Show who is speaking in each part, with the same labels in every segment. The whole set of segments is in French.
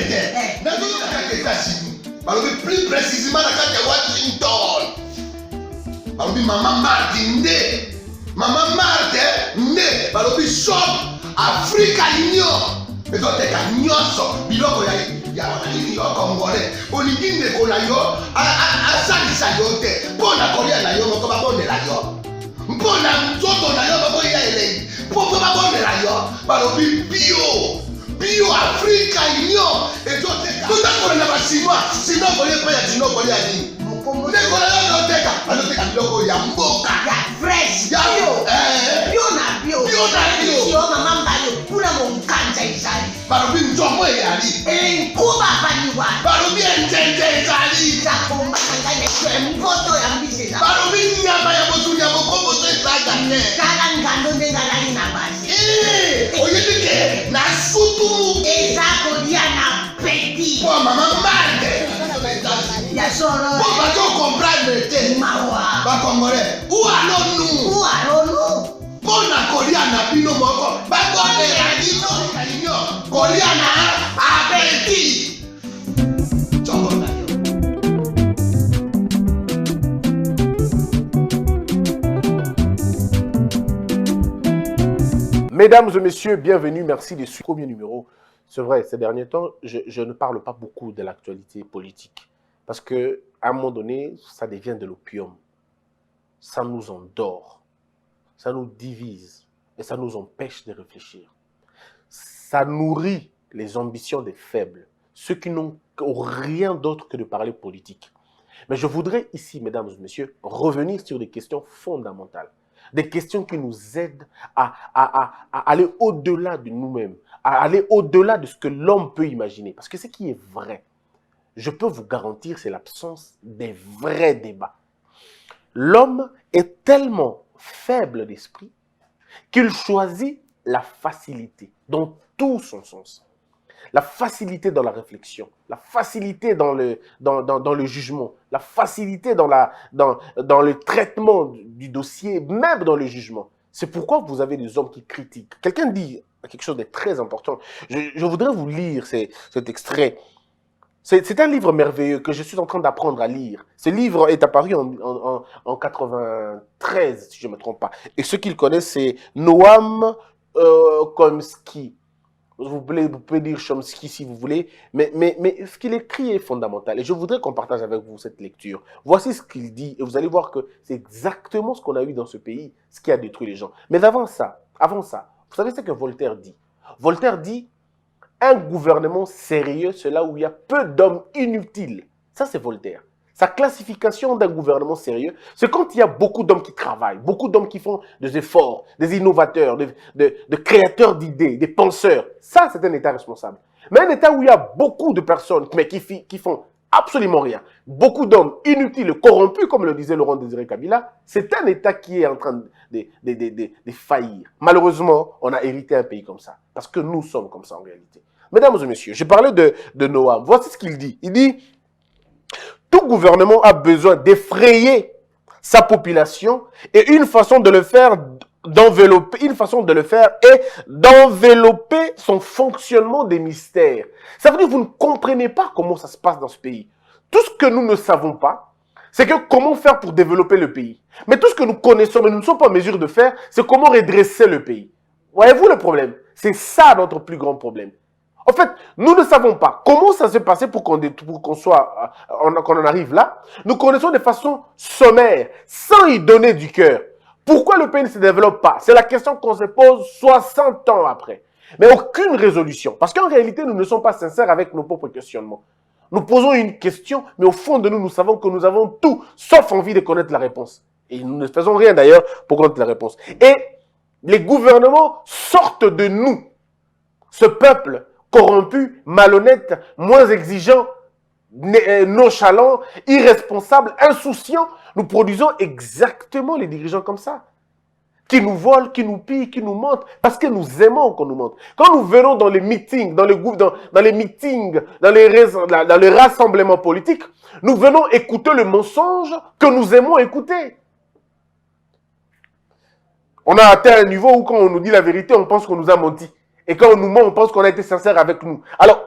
Speaker 1: Angleterre. Plus précisément dans Washington. Maman Martin né. Maman Martin né. Balobi shop Africa Union. Mais donc t'es qu'à nyonso. Biloko ya wanani yo Congolais. Olingi ndeko na yo asalisa yo te. Mpona kolia na yo moko babondela yo. Mpona nzoto na yo baboya elei. Poko babondela yo. Balobi bio Africa Union. Et donc t'es qu'à tout na basinois. Sinon kolia pa ya sinon kolia ni. Ndeko na yo teka. Aloteka biloko ya mboka.
Speaker 2: Ya fresh.
Speaker 1: Ya
Speaker 2: bio na bio.
Speaker 1: Bio na bio.
Speaker 2: Yo mama mbalo kuna monkanja izali.
Speaker 1: Balobi nzomo yali.
Speaker 2: Nkuba baniwa.
Speaker 1: Balobi enjenje ezali.
Speaker 2: Zakomba ngane kwe mboto ya mbiseza.
Speaker 1: Balobi nyama ya botunya bokombo to ezaga te.
Speaker 2: Kala ngando ndengalali na basi.
Speaker 1: Oyedike na sutu.
Speaker 2: Ezako dia na petit.
Speaker 1: Po mama mande.
Speaker 2: Ya soro.
Speaker 1: Po ba to comprendre te.
Speaker 2: Mawa.
Speaker 1: Ba Congolais. Où allons-nous? Pona kolia na bino moko. Ba bonne ya bino. Kolia na abeti. Chobona yo.
Speaker 3: Mesdames et messieurs, bienvenue, merci de suivre. Premier numéro. C'est vrai, ces derniers temps, je ne parle pas beaucoup de l'actualité politique. Parce qu'à un moment donné, ça devient de l'opium. Ça nous endort. Ça nous divise. Et ça nous empêche de réfléchir. Ça nourrit les ambitions des faibles. Ceux qui n'ont rien d'autre que de parler politique. Mais je voudrais ici, mesdames et messieurs, revenir sur des questions fondamentales. Des questions qui nous aident à aller au-delà de nous-mêmes, à aller au-delà de ce que l'homme peut imaginer. Parce que ce qui est vrai, je peux vous garantir, c'est l'absence des vrais débats. L'homme est tellement faible d'esprit qu'il choisit la facilité dans tout son sens. La facilité dans la réflexion, la facilité dans le jugement, la facilité dans le traitement du dossier, même dans le jugement. C'est pourquoi vous avez des hommes qui critiquent. Quelqu'un dit quelque chose de très important. Je voudrais vous lire cet extrait. C'est un livre merveilleux que je suis en train d'apprendre à lire. Ce livre est apparu en 93, si je ne me trompe pas. Et ceux qui le connaissent, c'est Noam Chomsky. Vous pouvez dire Chomsky si vous voulez, mais ce qu'il écrit est fondamental. Et je voudrais qu'on partage avec vous cette lecture. Voici ce qu'il dit, et vous allez voir que c'est exactement ce qu'on a eu dans ce pays, ce qui a détruit les gens. Mais avant ça, vous savez ce que Voltaire dit? Voltaire dit, un gouvernement sérieux, c'est là où il y a peu d'hommes inutiles. Ça, c'est Voltaire. Sa classification d'un gouvernement sérieux, c'est quand il y a beaucoup d'hommes qui travaillent, beaucoup d'hommes qui font des efforts, des innovateurs, de créateurs d'idées, des penseurs. Ça, c'est un État responsable. Mais un État où il y a beaucoup de personnes mais qui font absolument rien, beaucoup d'hommes inutiles, corrompus, comme le disait Laurent Désiré Kabila, c'est un État qui est en train de faillir. Malheureusement, on a hérité un pays comme ça, parce que nous sommes comme ça en réalité. Mesdames et messieurs, je parlais de Noam. Voici ce qu'il dit. Il dit, tout gouvernement a besoin d'effrayer sa population et une façon de le faire est d'envelopper son fonctionnement des mystères. Ça veut dire que vous ne comprenez pas comment ça se passe dans ce pays. Tout ce que nous ne savons pas, c'est que comment faire pour développer le pays. Mais tout ce que nous connaissons, mais nous ne sommes pas en mesure de faire, c'est comment redresser le pays. Voyez-vous le problème? C'est ça notre plus grand problème. En fait, nous ne savons pas comment ça s'est passé pour qu'on en arrive là. Nous connaissons de façon sommaire, sans y donner du cœur. Pourquoi le pays ne se développe pas? C'est la question qu'on se pose 60 ans après. Mais aucune résolution. Parce qu'en réalité, nous ne sommes pas sincères avec nos propres questionnements. Nous posons une question, mais au fond de nous, nous savons que nous avons tout, sauf envie de connaître la réponse. Et nous ne faisons rien d'ailleurs pour connaître la réponse. Et les gouvernements sortent de nous. Ce peuple corrompu, malhonnête, moins exigeant, nonchalant, irresponsable, insouciant, nous produisons exactement les dirigeants comme ça. Qui nous volent, qui nous pillent, qui nous mentent, parce que nous aimons qu'on nous mente. Quand nous venons dans les meetings, dans les rassemblements politiques, nous venons écouter le mensonge que nous aimons écouter. On a atteint un niveau où quand on nous dit la vérité, on pense qu'on nous a menti. Et quand on nous ment, on pense qu'on a été sincère avec nous. Alors,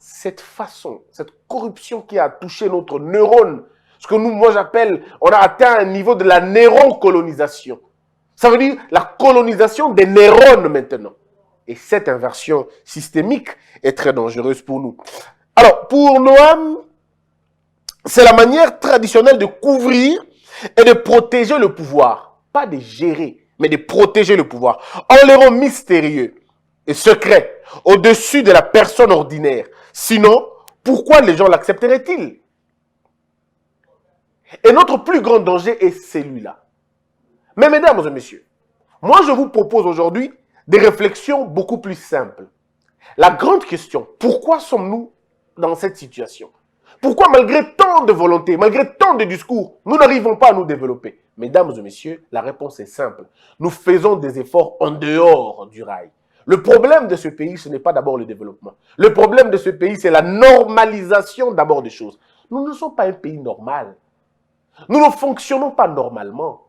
Speaker 3: cette façon, cette corruption qui a touché notre neurone, ce que moi j'appelle, on a atteint un niveau de la néron-colonisation. Ça veut dire la colonisation des neurones maintenant. Et cette inversion systémique est très dangereuse pour nous. Alors, pour Noam, c'est la manière traditionnelle de couvrir et de protéger le pouvoir. Pas de gérer, mais de protéger le pouvoir. On les rend mystérieux et secrets, au-dessus de la personne ordinaire. Sinon, pourquoi les gens l'accepteraient-ils? Et notre plus grand danger est celui-là. Mais mesdames et messieurs, moi je vous propose aujourd'hui des réflexions beaucoup plus simples. La grande question, pourquoi sommes-nous dans cette situation? Pourquoi malgré tant de volonté, malgré tant de discours, nous n'arrivons pas à nous développer? Mesdames et messieurs, la réponse est simple. Nous faisons des efforts en dehors du rail. Le problème de ce pays, ce n'est pas d'abord le développement. Le problème de ce pays, c'est la normalisation d'abord des choses. Nous ne sommes pas un pays normal. Nous ne fonctionnons pas normalement.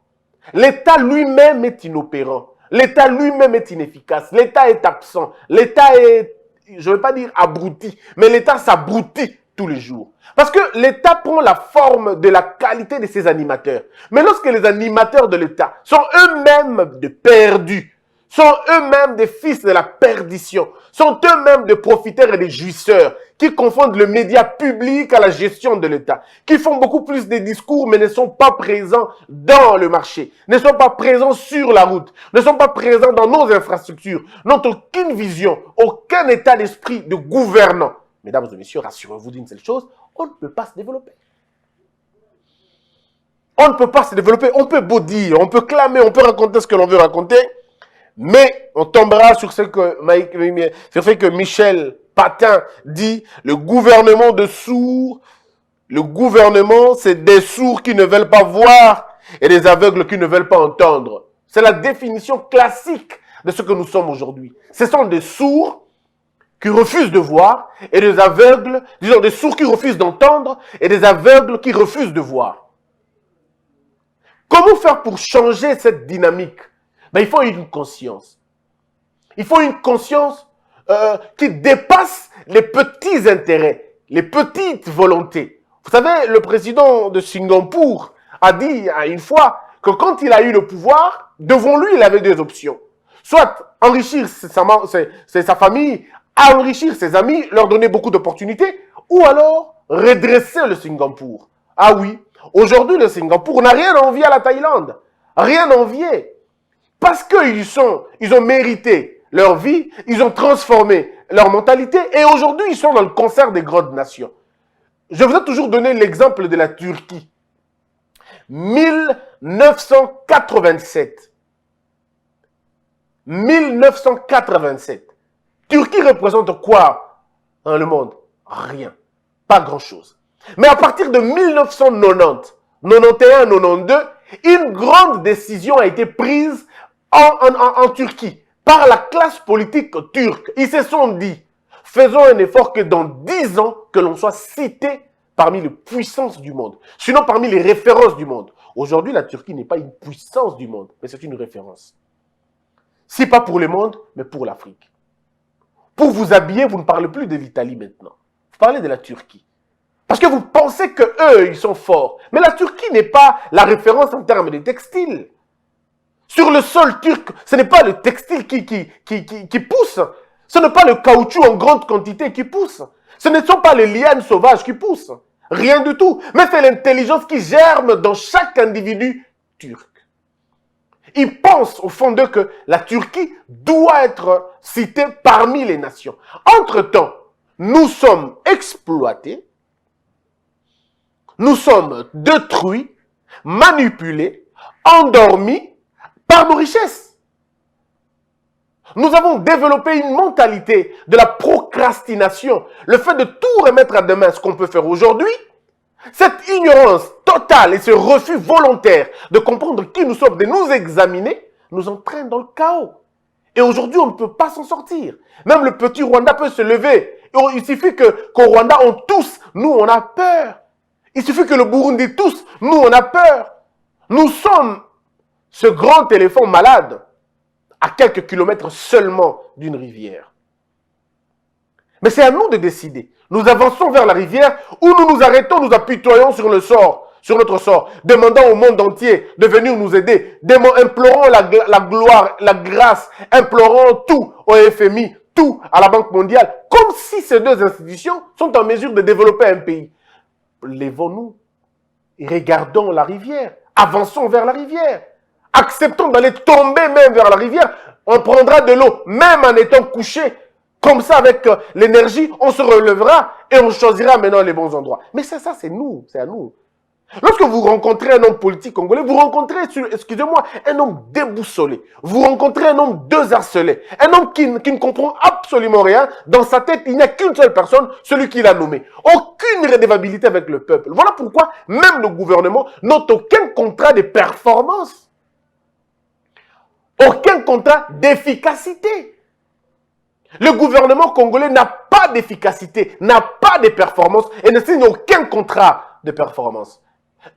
Speaker 3: L'État lui-même est inopérant. L'État lui-même est inefficace. L'État est absent. L'État est, je ne vais pas dire abruti, mais l'État s'abrutit tous les jours. Parce que l'État prend la forme de la qualité de ses animateurs. Mais lorsque les animateurs de l'État sont eux-mêmes perdus, sont eux-mêmes des fils de la perdition, sont eux-mêmes des profiteurs et des jouisseurs, qui confondent le média public à la gestion de l'État, qui font beaucoup plus de discours mais ne sont pas présents dans le marché, ne sont pas présents sur la route, ne sont pas présents dans nos infrastructures, n'ont aucune vision, aucun état d'esprit de gouvernant. Mesdames et messieurs, rassurez-vous d'une seule chose, on ne peut pas se développer. On ne peut pas se développer, on peut beau dire, on peut clamer, on peut raconter ce que l'on veut raconter, mais on tombera sur ce que Michel Patin dit, le gouvernement de sourds, le gouvernement c'est des sourds qui ne veulent pas voir et des aveugles qui ne veulent pas entendre. C'est la définition classique de ce que nous sommes aujourd'hui. Ce sont des sourds qui refusent de voir et des aveugles, disons des sourds qui refusent d'entendre et des aveugles qui refusent de voir. Comment faire pour changer cette dynamique? Ben, il faut une conscience. Il faut une conscience qui dépasse les petits intérêts, les petites volontés. Vous savez, le président de Singapour a dit une fois que quand il a eu le pouvoir, devant lui, il avait deux options. Soit enrichir sa famille, enrichir ses amis, leur donner beaucoup d'opportunités, ou alors redresser le Singapour. Ah oui, aujourd'hui, le Singapour n'a rien à envier à la Thaïlande. Rien à envier. Parce qu'ils ont mérité leur vie, ils ont transformé leur mentalité et aujourd'hui, ils sont dans le concert des grandes nations. Je vous ai toujours donné l'exemple de la Turquie. 1987. 1987. Turquie représente quoi dans le monde? Rien. Pas grand-chose. Mais à partir de 1990, 91, 92, une grande décision a été prise en Turquie, par la classe politique turque. Ils se sont dit, faisons un effort que dans 10 ans, que l'on soit cité parmi les puissances du monde, sinon parmi les références du monde. Aujourd'hui, la Turquie n'est pas une puissance du monde, mais c'est une référence. Si pas pour le monde, mais pour l'Afrique. Pour vous habiller, vous ne parlez plus de l'Italie maintenant. Vous parlez de la Turquie. Parce que vous pensez qu'eux, ils sont forts. Mais la Turquie n'est pas la référence en termes de textile. Sur le sol turc, ce n'est pas le textile qui pousse. Ce n'est pas le caoutchouc en grande quantité qui pousse. Ce ne sont pas les lianes sauvages qui poussent. Rien du tout. Mais c'est l'intelligence qui germe dans chaque individu turc. Ils pensent au fond d'eux que la Turquie doit être citée parmi les nations. Entre-temps, nous sommes exploités, nous sommes détruits, manipulés, endormis, par nos richesses. Nous avons développé une mentalité de la procrastination, le fait de tout remettre à demain, ce qu'on peut faire aujourd'hui. Cette ignorance totale et ce refus volontaire de comprendre qui nous sommes, de nous examiner, nous entraîne dans le chaos. Et aujourd'hui, on ne peut pas s'en sortir. Même le petit Rwanda peut se lever. Il suffit qu'au Rwanda, on tousse, nous, on a peur. Il suffit que le Burundi tousse, nous, on a peur. Nous sommes ce grand éléphant malade à quelques kilomètres seulement d'une rivière. Mais c'est à nous de décider. Nous avançons vers la rivière ou nous nous arrêtons, nous apitoyons sur notre sort, demandant au monde entier de venir nous aider, implorons la gloire, la grâce, implorons tout au FMI, tout à la Banque mondiale, comme si ces deux institutions sont en mesure de développer un pays. Lèvons-nous et regardons la rivière, avançons vers la rivière, acceptons d'aller tomber même vers la rivière, on prendra de l'eau, même en étant couché. Comme ça, avec l'énergie, on se relèvera et on choisira maintenant les bons endroits. Mais c'est ça, c'est nous, c'est à nous. Lorsque vous rencontrez un homme politique congolais, vous rencontrez, excusez-moi, un homme déboussolé. Vous rencontrez un homme désarcelé. Un homme qui ne comprend absolument rien. Dans sa tête, il n'y a qu'une seule personne, celui qui l'a nommé. Aucune redevabilité avec le peuple. Voilà pourquoi même le gouvernement n'a aucun contrat de performance. Aucun contrat d'efficacité. Le gouvernement congolais n'a pas d'efficacité, n'a pas de performance et ne signe aucun contrat de performance.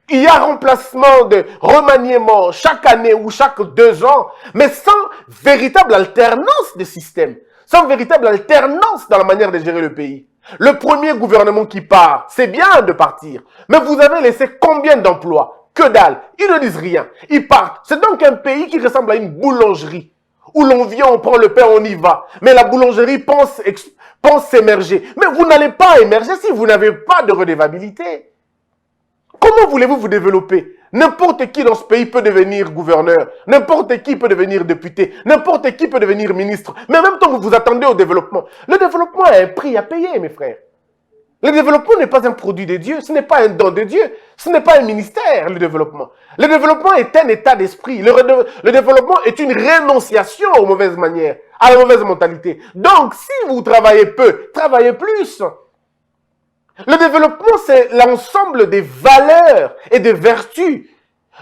Speaker 3: Il y a remplacement de remaniement chaque année ou chaque 2 ans, mais sans véritable alternance de système, sans véritable alternance dans la manière de gérer le pays. Le premier gouvernement qui part, c'est bien de partir, mais vous avez laissé combien d'emplois? Que dalle, ils ne disent rien, ils partent. C'est donc un pays qui ressemble à une boulangerie. Où l'on vient, on prend le pain, on y va. Mais la boulangerie pense s'émerger. Mais vous n'allez pas émerger si vous n'avez pas de redevabilité. Comment voulez-vous vous développer? N'importe qui dans ce pays peut devenir gouverneur. N'importe qui peut devenir député. N'importe qui peut devenir ministre. Mais en même temps, vous vous attendez au développement. Le développement a un prix à payer, mes frères. Le développement n'est pas un produit de Dieu, ce n'est pas un don de Dieu, ce n'est pas un ministère, le développement. Le développement est un état d'esprit. Le développement est une rénonciation aux mauvaises manières, à la mauvaise mentalité. Donc, si vous travaillez peu, travaillez plus. Le développement, c'est l'ensemble des valeurs et des vertus.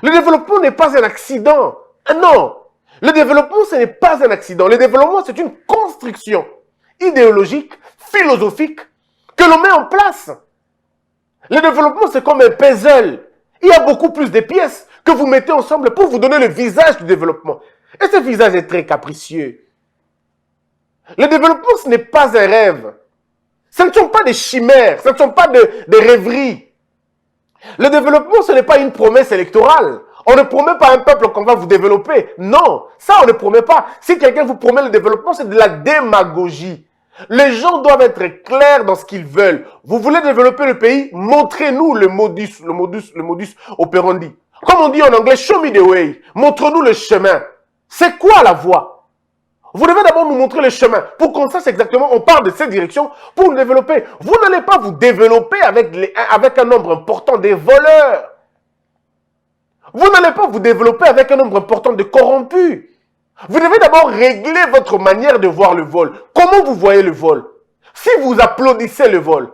Speaker 3: Le développement n'est pas un accident. Non. Le développement, ce n'est pas un accident. Le développement, c'est une construction idéologique, philosophique, que l'on met en place. Le développement, c'est comme un puzzle. Il y a beaucoup plus de pièces que vous mettez ensemble pour vous donner le visage du développement. Et ce visage est très capricieux. Le développement, ce n'est pas un rêve. Ce ne sont pas des chimères, ce ne sont pas des rêveries. Le développement, ce n'est pas une promesse électorale. On ne promet pas à un peuple qu'on va vous développer. Non, ça on ne promet pas. Si quelqu'un vous promet le développement, c'est de la démagogie. Les gens doivent être clairs dans ce qu'ils veulent. Vous voulez développer le pays? Montrez-nous le modus operandi. Comme on dit en anglais, show me the way. Montre-nous le chemin. C'est quoi la voie? Vous devez d'abord nous montrer le chemin pour qu'on sache exactement, on part de cette direction pour nous développer. Vous n'allez pas vous développer avec un nombre important de voleurs. Vous n'allez pas vous développer avec un nombre important de corrompus. Vous devez d'abord régler votre manière de voir le vol. Comment vous voyez le vol? Si vous applaudissez le vol,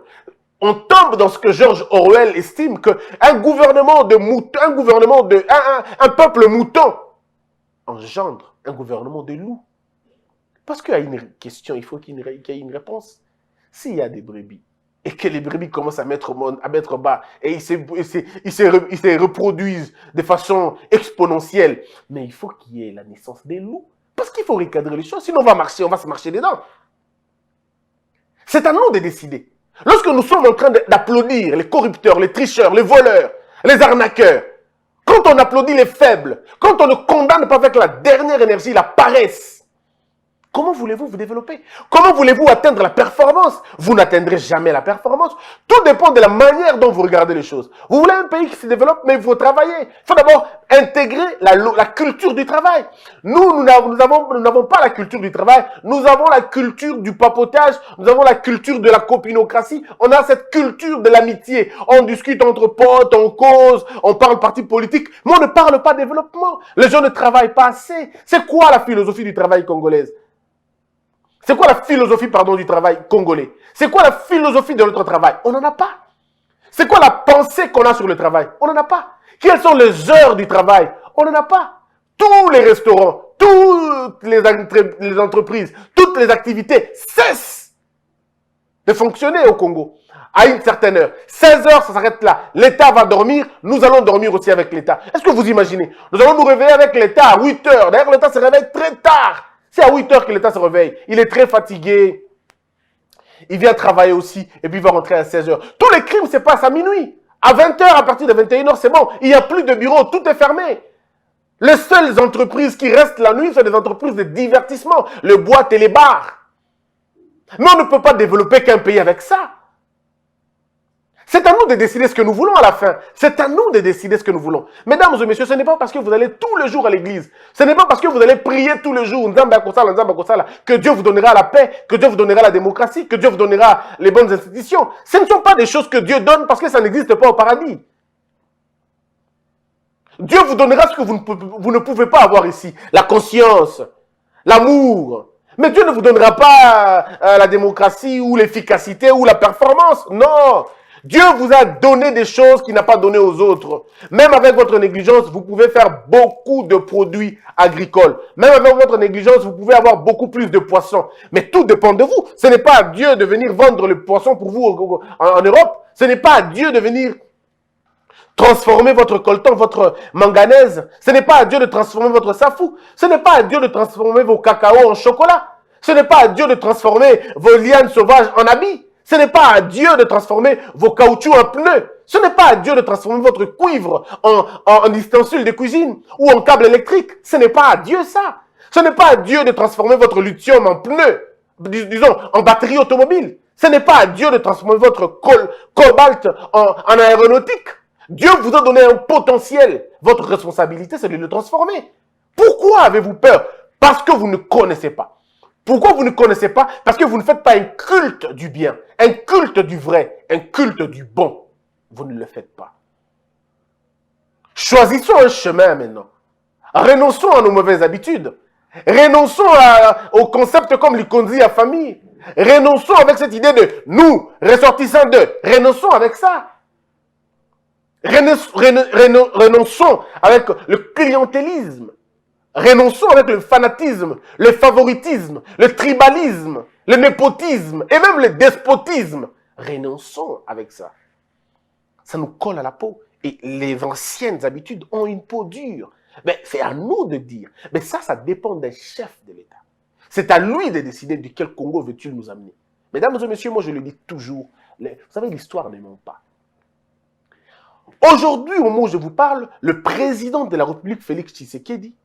Speaker 3: on tombe dans ce que George Orwell estime qu'un gouvernement de moutons, un peuple mouton engendre un gouvernement de loups. Parce qu'il y a une question, il faut qu'il y ait une réponse. S'il y a des brebis et que les brebis commencent à mettre bas et ils se reproduisent de façon exponentielle, mais il faut qu'il y ait la naissance des loups. Parce qu'il faut recadrer les choses, sinon on va se marcher dedans. C'est à nous de décider. Lorsque nous sommes en train d'applaudir les corrupteurs, les tricheurs, les voleurs, les arnaqueurs, quand on applaudit les faibles, quand on ne condamne pas avec la dernière énergie, la paresse, comment voulez-vous vous développer? Comment voulez-vous atteindre la performance? Vous n'atteindrez jamais la performance. Tout dépend de la manière dont vous regardez les choses. Vous voulez un pays qui se développe, mais il faut travailler. Il faut d'abord intégrer la culture du travail. Nous n'avons pas la culture du travail. Nous avons la culture du papotage. Nous avons la culture de la copinocratie. On a cette culture de l'amitié. On discute entre potes, on cause, on parle parti politique, mais on ne parle pas développement. Les gens ne travaillent pas assez. C'est quoi la philosophie du travail congolaise? C'est quoi la philosophie, du travail congolais? C'est quoi la philosophie de notre travail? On n'en a pas. C'est quoi la pensée qu'on a sur le travail? On n'en a pas. Quelles sont les heures du travail? On n'en a pas. Tous les restaurants, toutes les entreprises, toutes les activités cessent de fonctionner au Congo à une certaine heure. 16 heures, ça s'arrête là. L'État va dormir, nous allons dormir aussi avec l'État. Est-ce que vous imaginez? Nous allons nous réveiller avec l'État à 8 heures. D'ailleurs, l'État se réveille très tard. C'est à 8 heures que l'État se réveille. Il est très fatigué. Il vient travailler aussi et puis il va rentrer à 16h. Tous les crimes se passent à minuit. À 20h, à partir de 21h, c'est bon. Il n'y a plus de bureau, tout est fermé. Les seules entreprises qui restent la nuit sont des entreprises de divertissement, le boîte et les bars. Mais on ne peut pas développer qu'un pays avec ça. C'est à nous de décider ce que nous voulons à la fin. C'est à nous de décider ce que nous voulons. Mesdames et messieurs, ce n'est pas parce que vous allez tous les jours à l'église, ce n'est pas parce que vous allez prier tous les jours, que Dieu vous donnera la paix, que Dieu vous donnera la démocratie, que Dieu vous donnera les bonnes institutions. Ce ne sont pas des choses que Dieu donne parce que ça n'existe pas au paradis. Dieu vous donnera ce que vous ne pouvez pas avoir ici. La conscience, l'amour. Mais Dieu ne vous donnera pas la démocratie ou l'efficacité ou la performance. Non. Dieu vous a donné des choses qu'il n'a pas données aux autres. Même avec votre négligence, vous pouvez faire beaucoup de produits agricoles. Même avec votre négligence, vous pouvez avoir beaucoup plus de poissons. Mais tout dépend de vous. Ce n'est pas à Dieu de venir vendre le poisson pour vous en Europe. Ce n'est pas à Dieu de venir transformer votre coltan, votre manganèse. Ce n'est pas à Dieu de transformer votre safou. Ce n'est pas à Dieu de transformer vos cacao en chocolat. Ce n'est pas à Dieu de transformer vos lianes sauvages en habits. Ce n'est pas à Dieu de transformer vos caoutchoucs en pneus. Ce n'est pas à Dieu de transformer votre cuivre en ustensile de cuisine ou en câble électrique. Ce n'est pas à Dieu ça. Ce n'est pas à Dieu de transformer votre lithium en pneu, disons, en batterie automobile. Ce n'est pas à Dieu de transformer votre cobalt en aéronautique. Dieu vous a donné un potentiel. Votre responsabilité, c'est de le transformer. Pourquoi avez-vous peur? Parce que vous ne connaissez pas. Pourquoi vous ne connaissez pas? Parce que vous ne faites pas un culte du bien, un culte du vrai, un culte du bon. Vous ne le faites pas. Choisissons un chemin maintenant. Renonçons à nos mauvaises habitudes. Renonçons au concept comme l'Ikondi à famille. Renonçons avec cette idée de nous, ressortissants d'eux. Renonçons avec ça. Renonçons avec le clientélisme. Renonçons avec le fanatisme, le favoritisme, le tribalisme, le népotisme et même le despotisme. Renonçons avec ça. Ça nous colle à la peau. Et les anciennes habitudes ont une peau dure. Mais c'est à nous de dire. Mais ça dépend d'un chef de l'État. C'est à lui de décider de quel Congo veut-il nous amener. Mesdames et messieurs, moi je le dis toujours. Vous savez, l'histoire ne ment pas. Aujourd'hui, au moment où je vous parle, le président de la République, Félix Tshisekedi,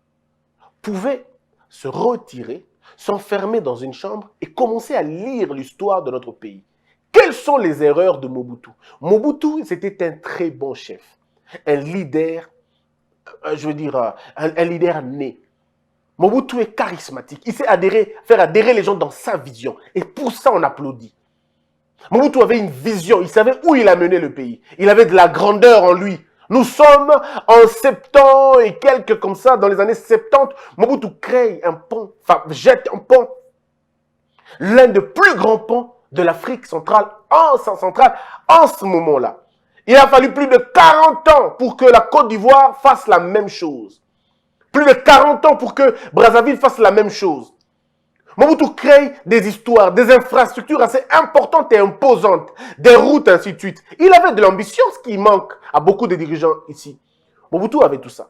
Speaker 3: pouvait se retirer, s'enfermer dans une chambre et commencer à lire l'histoire de notre pays. Quelles sont les erreurs de Mobutu? Mobutu, c'était un très bon chef, un leader, un leader né. Mobutu est charismatique, il sait faire adhérer les gens dans sa vision. Et pour ça, on applaudit. Mobutu avait une vision, il savait où il a mené le pays. Il avait de la grandeur en lui. Nous sommes en 70 et quelques comme ça, dans les années 70. Mobutu crée un pont, jette un pont. L'un des plus grands ponts de l'Afrique centrale en ce moment-là. Il a fallu plus de 40 ans pour que la Côte d'Ivoire fasse la même chose. Plus de 40 ans pour que Brazzaville fasse la même chose. Mobutu crée des histoires, des infrastructures assez importantes et imposantes, des routes, ainsi de suite. Il avait de l'ambition, ce qui manque à beaucoup de dirigeants ici. Mobutu avait tout ça.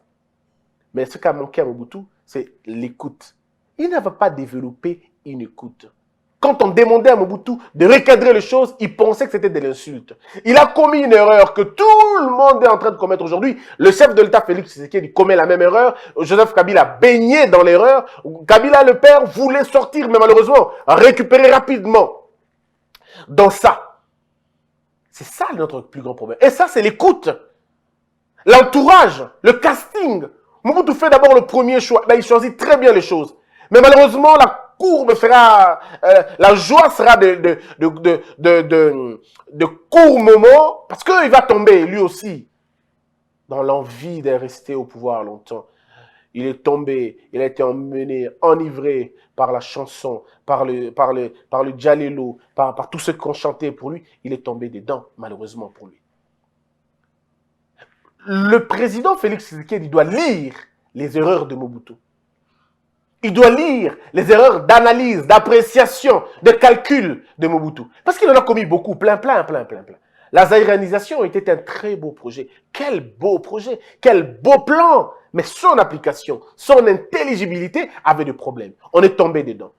Speaker 3: Mais ce qui a manqué à Mobutu, c'est l'écoute. Il n'avait pas développé une écoute. Quand on demandait à Mobutu de recadrer les choses, il pensait que c'était de l'insulte. Il a commis une erreur que tout le monde est en train de commettre aujourd'hui. Le chef de l'État, Félix Tshisekedi, commet la même erreur. Joseph Kabila baigné dans l'erreur. Kabila, le père, voulait sortir, mais malheureusement, récupérer rapidement. Dans ça. C'est ça notre plus grand problème. Et ça, c'est l'écoute. L'entourage, le casting. Mobutu fait d'abord le premier choix. Là, il choisit très bien les choses. Mais malheureusement, la joie sera de courts moments parce qu'il va tomber lui aussi dans l'envie de rester au pouvoir longtemps. Il est tombé, il a été emmené, enivré par la chanson, par le djalelo, par tout ce qu'on chantait pour lui. Il est tombé dedans, malheureusement pour lui. Le président Félix Tshisekedi doit lire les erreurs de Mobutu. Il doit lire les erreurs d'analyse, d'appréciation, de calcul de Mobutu. Parce qu'il en a commis beaucoup, plein. La zaïranisation était un très beau projet. Quel beau projet, quel beau plan. Mais son application, son intelligibilité avait des problèmes. On est tombé dedans.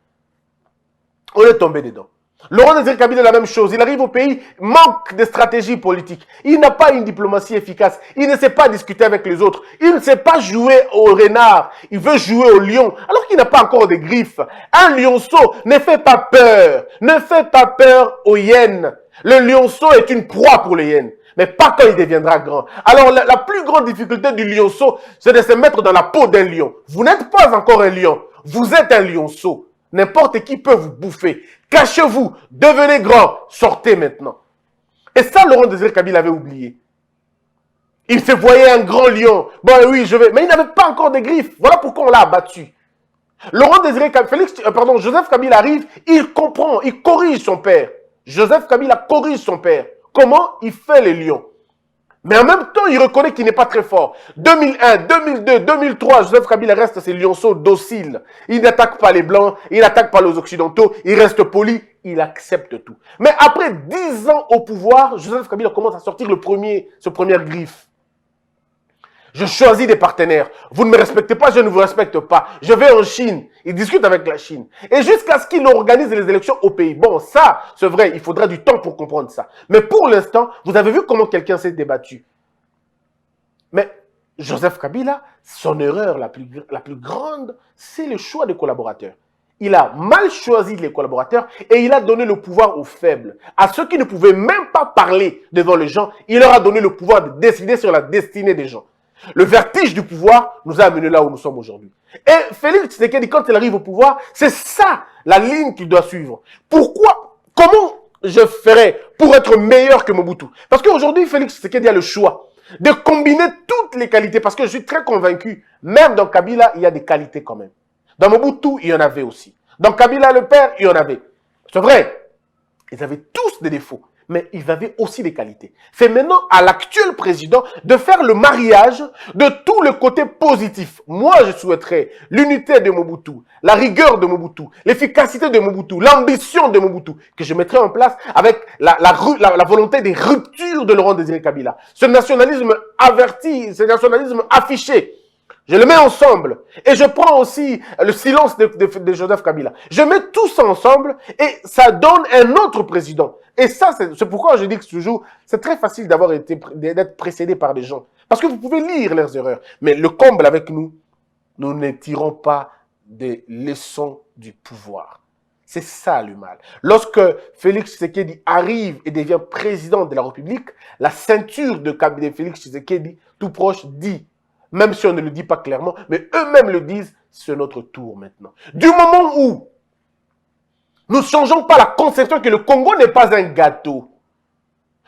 Speaker 3: Laurent Désiré Kabila, la même chose. Il arrive au pays, manque de stratégie politique. Il n'a pas une diplomatie efficace. Il ne sait pas discuter avec les autres. Il ne sait pas jouer au renard. Il veut jouer au lion, alors qu'il n'a pas encore de griffes. Un lionceau ne fait pas peur. Ne fait pas peur aux hyènes. Le lionceau est une proie pour les hyènes, mais pas quand il deviendra grand. Alors, la plus grande difficulté du lionceau, c'est de se mettre dans la peau d'un lion. Vous n'êtes pas encore un lion. Vous êtes un lionceau. N'importe qui peut vous bouffer. Cachez-vous, devenez grand, sortez maintenant. Et ça, Laurent Désiré Kabila avait oublié. Il se voyait un grand lion. Bon, oui, je vais. Mais il n'avait pas encore de griffes. Voilà pourquoi on l'a abattu. Laurent Désiré Kabila, Joseph Kabila arrive, il comprend, il corrige son père. Joseph Kabila corrige son père. Comment? Il fait les lions. Mais en même temps, il reconnaît qu'il n'est pas très fort. 2001, 2002, 2003, Joseph Kabila reste ces lionceaux dociles. Il n'attaque pas les Blancs, il n'attaque pas les Occidentaux, il reste poli, il accepte tout. Mais après 10 ans au pouvoir, Joseph Kabila commence à sortir ce premier griffe. Je choisis des partenaires. Vous ne me respectez pas, je ne vous respecte pas. Je vais en Chine. Il discute avec la Chine. Et jusqu'à ce qu'il organise les élections au pays. Bon, ça, c'est vrai, il faudra du temps pour comprendre ça. Mais pour l'instant, vous avez vu comment quelqu'un s'est débattu. Mais Joseph Kabila, son erreur la plus grande, c'est le choix des collaborateurs. Il a mal choisi les collaborateurs et il a donné le pouvoir aux faibles. À ceux qui ne pouvaient même pas parler devant les gens, il leur a donné le pouvoir de décider sur la destinée des gens. Le vertige du pouvoir nous a amenés là où nous sommes aujourd'hui. Et Félix Tshisekedi, quand il arrive au pouvoir, c'est ça la ligne qu'il doit suivre. Pourquoi? Comment je ferais pour être meilleur que Mobutu? Parce qu'aujourd'hui, Félix Tshisekedi a le choix de combiner toutes les qualités. Parce que je suis très convaincu, même dans Kabila, il y a des qualités quand même. Dans Mobutu, il y en avait aussi. Dans Kabila, le père, il y en avait. C'est vrai, ils avaient tous des défauts. Mais ils avaient aussi des qualités. C'est maintenant à l'actuel président de faire le mariage de tout le côté positif. Moi, je souhaiterais l'unité de Mobutu, la rigueur de Mobutu, l'efficacité de Mobutu, l'ambition de Mobutu, que je mettrais en place avec la volonté des ruptures de Laurent Désiré Kabila. Ce nationalisme averti, ce nationalisme affiché. Je le mets ensemble et je prends aussi le silence de Joseph Kabila. Je mets tout ça ensemble et ça donne un autre président. Et ça, c'est pourquoi je dis que toujours, c'est très facile d'être précédé par des gens. Parce que vous pouvez lire leurs erreurs. Mais le comble avec nous, nous ne tirons pas des leçons du pouvoir. C'est ça le mal. Lorsque Félix Tshisekedi arrive et devient président de la République, la ceinture de Félix Tshisekedi, tout proche, dit, même si on ne le dit pas clairement, mais eux-mêmes le disent, c'est notre tour maintenant. Du moment où nous ne changeons pas la conception que le Congo n'est pas un gâteau,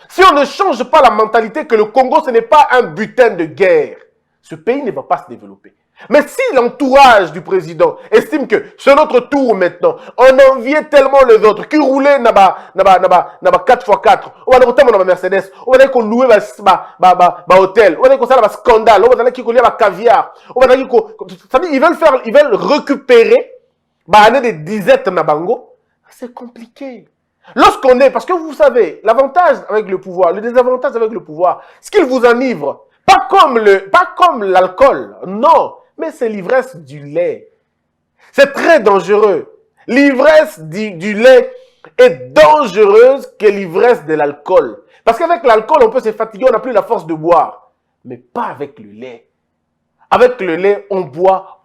Speaker 3: si on ne change pas la mentalité que le Congo, ce n'est pas un butin de guerre, ce pays ne va pas se développer. Mais si l'entourage du président estime que c'est notre tour maintenant, on enviait tellement les autres qui roulaient naba 4x4, on va dire qu'on Mercedes, on va dire qu'on louait un hôtel, on va dire qu'on a un scandale, on va dire qu'on a un caviar, on va dire ils veulent récupérer des disettes nabango. C'est compliqué. Lorsqu'on est, parce que vous savez, l'avantage avec le pouvoir, le désavantage avec le pouvoir, ce qu'il vous enivre, pas comme l'alcool, non, mais c'est l'ivresse du lait. C'est très dangereux. L'ivresse du lait est dangereuse que l'ivresse de l'alcool. Parce qu'avec l'alcool, on peut se fatiguer, on n'a plus la force de boire. Mais pas avec le lait. Avec le lait, on boit,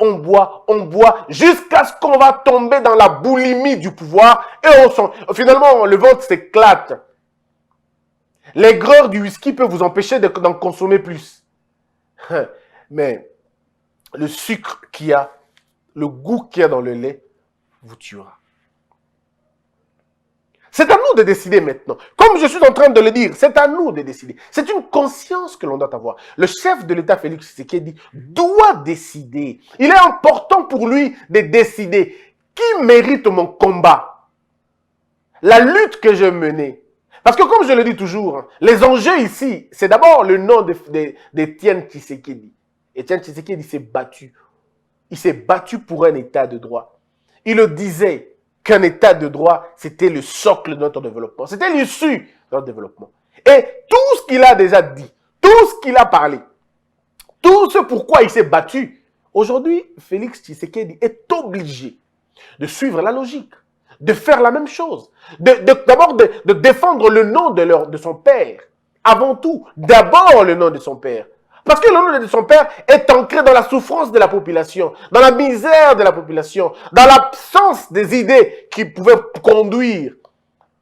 Speaker 3: jusqu'à ce qu'on va tomber dans la boulimie du pouvoir et finalement, le ventre s'éclate. L'aigreur du whisky peut vous empêcher d'en consommer plus. Mais le sucre qu'il y a, le goût qu'il y a dans le lait, vous tuera. C'est à nous de décider maintenant. Comme je suis en train de le dire, c'est à nous de décider. C'est une conscience que l'on doit avoir. Le chef de l'État, Félix Tshisekedi, doit décider. Il est important pour lui de décider qui mérite mon combat. La lutte que je menais. Parce que comme je le dis toujours, les enjeux ici, c'est d'abord le nom d'Étienne Tshisekedi. Étienne Tshisekedi s'est battu. Il s'est battu pour un état de droit. Il le disait qu'un état de droit, c'était le socle de notre développement. C'était l'issue de notre développement. Et tout ce qu'il a déjà dit, tout ce qu'il a parlé, tout ce pourquoi il s'est battu, aujourd'hui, Félix Tshisekedi est obligé de suivre la logique, de faire la même chose. D'abord de défendre le nom de son père. Avant tout, d'abord le nom de son père. Parce que le nom de son père est ancré dans la souffrance de la population, dans la misère de la population, dans l'absence des idées qui pouvaient conduire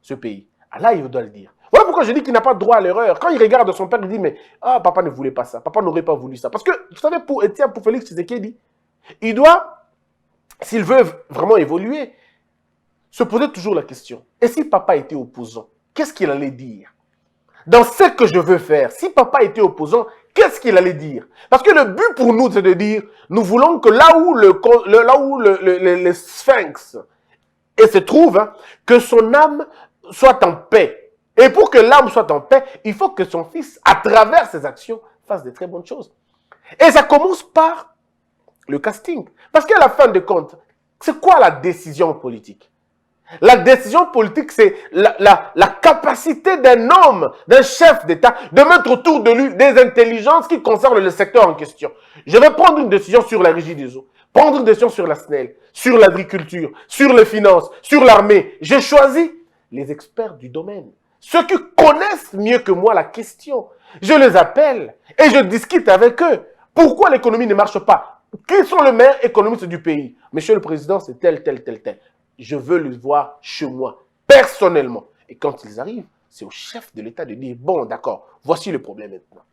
Speaker 3: ce pays. Ah là, il doit le dire. Voilà pourquoi je dis qu'il n'a pas droit à l'erreur. Quand il regarde son père, il dit, mais papa ne voulait pas ça, papa n'aurait pas voulu ça. Parce que, vous savez, pour Félix Tshisekedi, il doit, s'il veut vraiment évoluer, se poser toujours la question, et si papa était opposant, qu'est-ce qu'il allait dire? Dans ce que je veux faire, si papa était opposant, qu'est-ce qu'il allait dire? Parce que le but pour nous, c'est de dire, nous voulons que là où le sphinx se trouve, hein, que son âme soit en paix. Et pour que l'âme soit en paix, il faut que son fils, à travers ses actions, fasse de très bonnes choses. Et ça commence par le casting. Parce qu'à la fin de compte, c'est quoi la décision politique? La décision politique, c'est la capacité d'un homme, d'un chef d'État, de mettre autour de lui des intelligences qui concernent le secteur en question. Je vais prendre une décision sur la régie des eaux, prendre une décision sur la SNEL, sur l'agriculture, sur les finances, sur l'armée. J'ai choisi les experts du domaine, ceux qui connaissent mieux que moi la question. Je les appelle et je discute avec eux. Pourquoi l'économie ne marche pas? Qui sont les meilleurs économistes du pays? Monsieur le Président, c'est tel. Je veux les voir chez moi, personnellement. Et quand ils arrivent, c'est au chef de l'État de dire, bon, d'accord, voici le problème maintenant.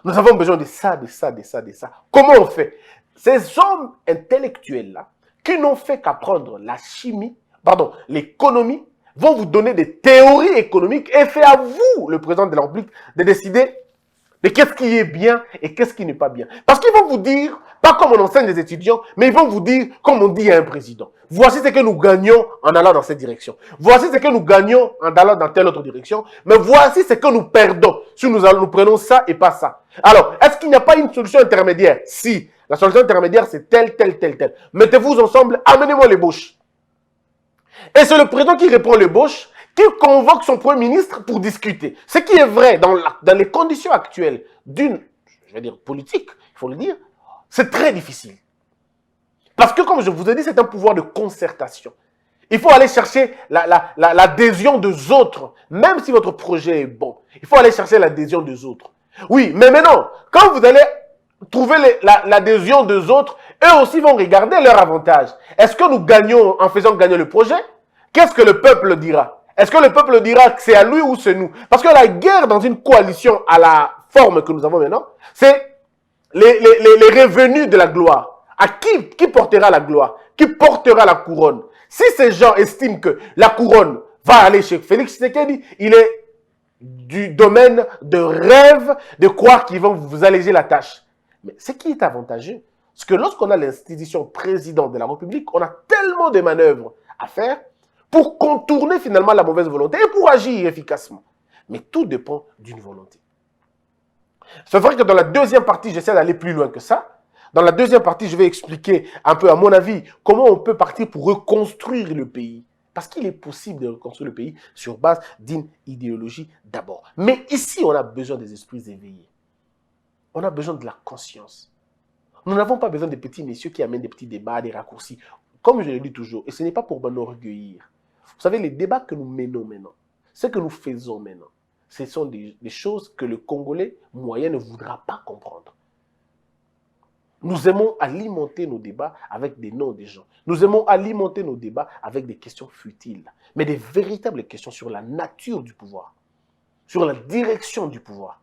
Speaker 3: Nous avons besoin de ça. Comment on fait? Ces hommes intellectuels-là, qui n'ont fait qu'apprendre l'économie, vont vous donner des théories économiques et c'est à vous, le président de la République, de décider de qu'est-ce qui est bien et qu'est-ce qui n'est pas bien. Parce qu'ils vont vous dire, pas comme on enseigne des étudiants, mais ils vont vous dire, comme on dit à un président, voici ce que nous gagnons en allant dans cette direction. Voici ce que nous gagnons en allant dans telle autre direction. Mais voici ce que nous perdons si nous prenons ça et pas ça. Alors, est-ce qu'il n'y a pas une solution intermédiaire? Si. La solution intermédiaire, c'est telle. Mettez-vous ensemble, amenez-moi l'ébauche. Et c'est le président qui répond l'ébauche, qui convoque son premier ministre pour discuter. Ce qui est vrai dans les conditions actuelles d'une, politique, il faut le dire, c'est très difficile. Parce que, comme je vous ai dit, c'est un pouvoir de concertation. Il faut aller chercher l'adhésion des autres, même si votre projet est bon. Il faut aller chercher l'adhésion des autres. Oui, mais maintenant, quand vous allez trouver l'adhésion des autres, eux aussi vont regarder leur avantage. Est-ce que nous gagnons en faisant gagner le projet? Qu'est-ce que le peuple dira? Est-ce que le peuple dira que c'est à lui ou c'est nous? Parce que la guerre dans une coalition à la forme que nous avons maintenant, c'est les revenus de la gloire. À qui portera la gloire? Qui portera la couronne? Si ces gens estiment que la couronne va aller chez Félix Tshisekedi, il est du domaine de rêve de croire qu'ils vont vous alléger la tâche. Mais ce qui est avantageux, c'est que lorsqu'on a l'institution président de la République, on a tellement de manœuvres à faire pour contourner finalement la mauvaise volonté et pour agir efficacement. Mais tout dépend d'une volonté. C'est vrai que dans la deuxième partie, j'essaie d'aller plus loin que ça. Dans la deuxième partie, je vais expliquer un peu, à mon avis, comment on peut partir pour reconstruire le pays. Parce qu'il est possible de reconstruire le pays sur base d'une idéologie d'abord. Mais ici, on a besoin des esprits éveillés. On a besoin de la conscience. Nous n'avons pas besoin de petits messieurs qui amènent des petits débats, des raccourcis. Comme je le dis toujours, et ce n'est pas pour m'enorgueillir. Vous savez, les débats que nous menons maintenant, ce que nous faisons maintenant, ce sont des choses que le Congolais moyen ne voudra pas comprendre. Nous aimons alimenter nos débats avec des noms des gens. Nous aimons alimenter nos débats avec des questions futiles, mais des véritables questions sur la nature du pouvoir, sur la direction du pouvoir,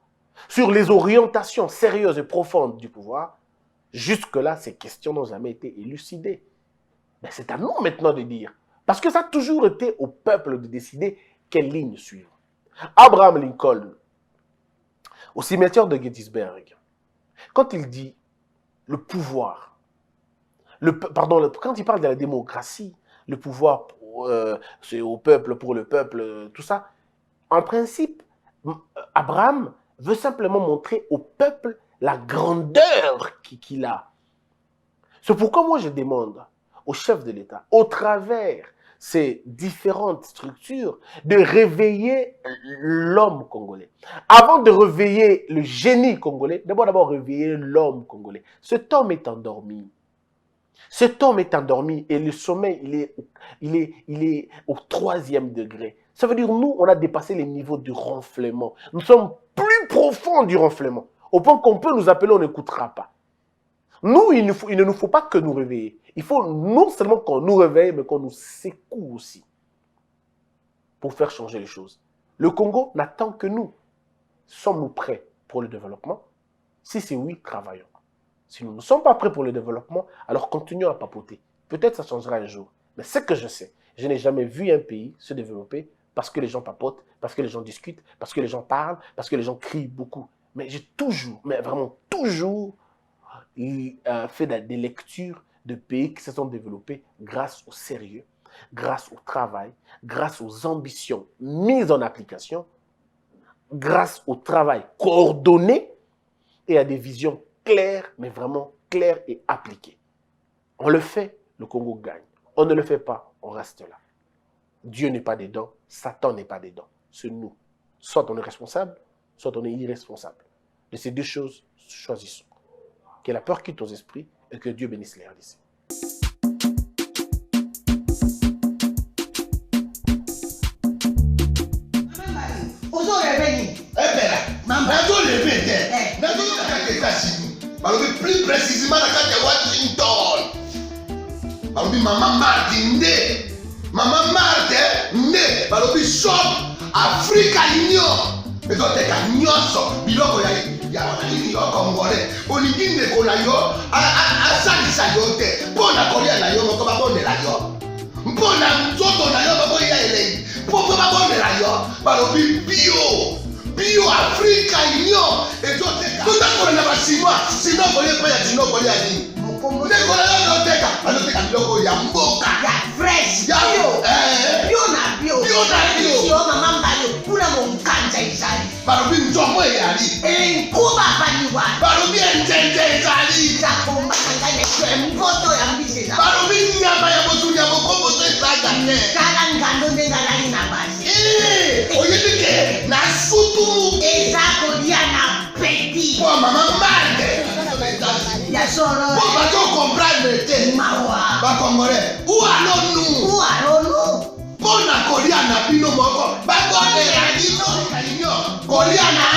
Speaker 3: sur les orientations sérieuses et profondes du pouvoir. Jusque-là, ces questions n'ont jamais été élucidées. Mais c'est à nous maintenant de dire, parce que ça a toujours été au peuple de décider quelle ligne suivre. Abraham Lincoln, au cimetière de Gettysburg, quand il dit le pouvoir, quand il parle de la démocratie, le pouvoir c'est au peuple, pour le peuple, tout ça, en principe, Abraham veut simplement montrer au peuple la grandeur qu'il a. C'est pourquoi moi je demande au chef de l'État, au travers ces différentes structures, de réveiller l'homme congolais. Avant de réveiller le génie congolais, d'abord réveiller l'homme congolais. Cet homme est endormi. Cet homme est endormi et le sommeil, il est au 3e degré. Ça veut dire, nous, on a dépassé les niveaux du ronflement. Nous sommes plus profonds du ronflement. Au point qu'on peut nous appeler, on n'écoutera pas. Nous, il ne nous faut pas que nous réveiller. Il faut non seulement qu'on nous réveille, mais qu'on nous secoue aussi pour faire changer les choses. Le Congo n'attend que nous. Sommes-nous prêts pour le développement? Si c'est oui, travaillons. Si nous ne sommes pas prêts pour le développement, alors continuons à papoter. Peut-être ça changera un jour. Mais ce que je sais, je n'ai jamais vu un pays se développer parce que les gens papotent, parce que les gens discutent, parce que les gens parlent, parce que les gens crient beaucoup. Mais j'ai toujours, mais vraiment toujours, fait des lectures de pays qui se sont développés grâce au sérieux, grâce au travail, grâce aux ambitions mises en application, grâce au travail coordonné et à des visions claires, mais vraiment claires et appliquées. On le fait, le Congo gagne. On ne le fait pas, on reste là. Dieu n'est pas dedans, Satan n'est pas dedans. C'est nous. Soit on est responsable, soit on est irresponsable. De ces deux choses, choisissons. Que la peur quitte nos esprits et que Dieu bénisse les RDC.
Speaker 1: Plus précisément dans Washington. Maman Marthe Maman Marthe balobi shop Africa Union. Ezoteka nyonso biloko ya congolais. Olingi ndeko na yo asalisa yo te. Mpona kolia na yo moko babondela yo. Mpona nzoto na yo baboya elengi. Mpo babondela yo balobi bio Africa Union. Ezoteka tutakola na basinois sino kolia pa ya sino kolia nini. Ndeko na yo azoteka biloko ya mboka
Speaker 2: ya fresh
Speaker 1: ya
Speaker 2: bio mama mbalo kuna monkanja izali
Speaker 1: balobi nzombo eyali
Speaker 2: enkuba baliwa
Speaker 1: balobi enjenje ezali
Speaker 2: zakomba kangane mpoto ya mbiseza
Speaker 1: balobi nyama ya botu ya bokombo to ezaga te
Speaker 2: kala ngando ndengalali na basi
Speaker 1: oyebike na sutu
Speaker 2: ezakolia na peti
Speaker 1: po mama Marthe
Speaker 2: ya soro
Speaker 1: po bato comprendre te
Speaker 2: mawa
Speaker 1: bakongolais ou alonu mpona kolia na bino moko bakondela bino kolia na